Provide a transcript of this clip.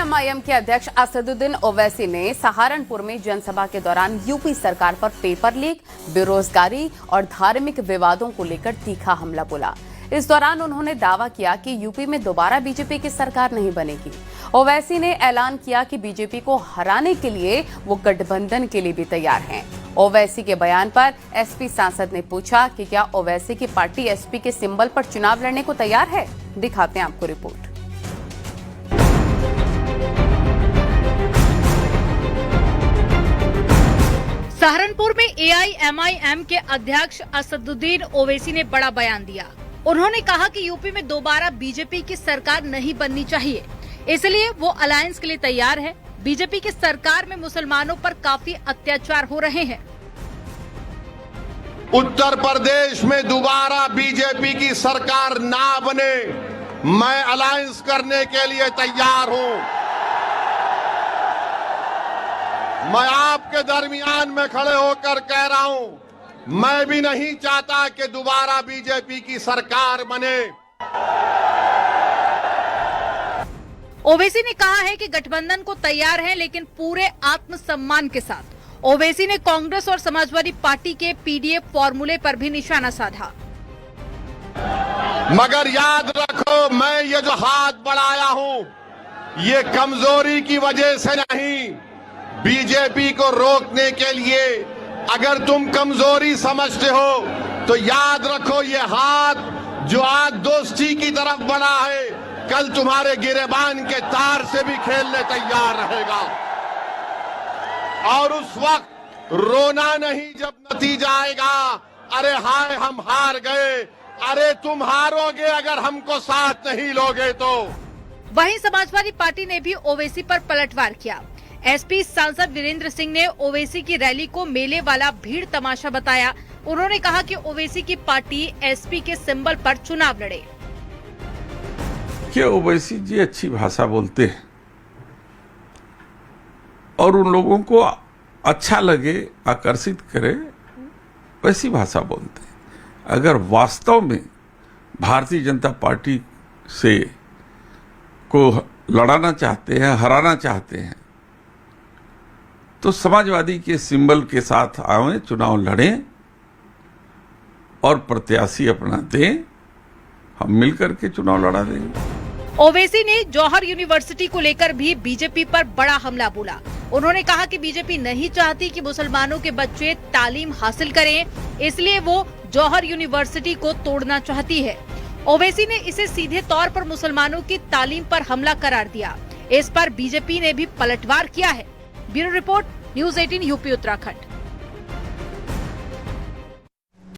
AIMIM के अध्यक्ष असदुद्दीन ओवैसी ने सहारनपुर में जनसभा के दौरान यूपी सरकार पर पेपर लीक, बेरोजगारी और धार्मिक विवादों को लेकर तीखा हमला बोला। इस दौरान उन्होंने दावा किया कि यूपी में दोबारा बीजेपी की सरकार नहीं बनेगी। ओवैसी ने ऐलान किया कि बीजेपी को हराने के लिए वो गठबंधन के लिए भी तैयार हैं। ओवैसी के बयान पर एसपी सांसद ने पूछा कि क्या ओवैसी की पार्टी एसपी के सिंबल पर चुनाव लड़ने को तैयार है। दिखाते हैं आपको रिपोर्ट। सहारनपुर में एआईएमआईएम के अध्यक्ष असदुद्दीन ओवैसी ने बड़ा बयान दिया। उन्होंने कहा कि यूपी में दोबारा बीजेपी की सरकार नहीं बननी चाहिए, इसलिए वो अलायंस के लिए तैयार है। बीजेपी की सरकार में मुसलमानों पर काफी अत्याचार हो रहे हैं। उत्तर प्रदेश में दोबारा बीजेपी की सरकार ना बने, मैं अलायंस करने के लिए तैयार हूं। मैं आपके दरमियान में खड़े होकर कह रहा हूं, मैं भी नहीं चाहता कि दोबारा बीजेपी की सरकार बने। ओवैसी ने कहा है कि गठबंधन को तैयार है, लेकिन पूरे आत्मसम्मान के साथ। ओवैसी ने कांग्रेस और समाजवादी पार्टी के पीडीएफ फॉर्मूले पर भी निशाना साधा। मगर याद रखो, मैं ये जो हाथ बढ़ाया हूं, ये कमजोरी की वजह से नहीं, बीजेपी को रोकने के लिए। अगर तुम कमजोरी समझते हो तो याद रखो, ये हाथ जो आज दोस्ती की तरफ बढ़ा है, कल तुम्हारे गिरेबान के तार से भी खेलने तैयार रहेगा। और उस वक्त रोना नहीं जब नतीजा आएगा, अरे हाय हम हार गए। अरे तुम हारोगे अगर हमको साथ नहीं लोगे तो। वहीं समाजवादी पार्टी ने भी ओवैसी पर पलटवार किया। एसपी सांसद वीरेंद्र सिंह ने ओवैसी की रैली को मेले वाला भीड़ तमाशा बताया। उन्होंने कहा कि ओवैसी की पार्टी एसपी के सिंबल पर चुनाव लड़े। क्या ओवैसी जी अच्छी भाषा बोलते हैं और उन लोगों को अच्छा लगे, आकर्षित करे, वैसी भाषा बोलते हैं। अगर वास्तव में भारतीय जनता पार्टी से को लड़ाना चाहते हैं, हराना चाहते हैं, तो समाजवादी के सिंबल के साथ आए, चुनाव लड़ें और प्रत्याशी अपना दें। हम मिलकर के चुनाव लड़ा देंगे। ओवैसी ने जौहर यूनिवर्सिटी को लेकर भी बीजेपी पर बड़ा हमला बोला। उन्होंने कहा कि बीजेपी नहीं चाहती कि मुसलमानों के बच्चे तालीम हासिल करें, इसलिए वो जौहर यूनिवर्सिटी को तोड़ना चाहती है। ओवैसी ने इसे सीधे तौर पर मुसलमानों की तालीम पर हमला करार दिया। इस पर बीजेपी ने भी पलटवार किया है। Bureau report, news 18 UP Uttarakhand.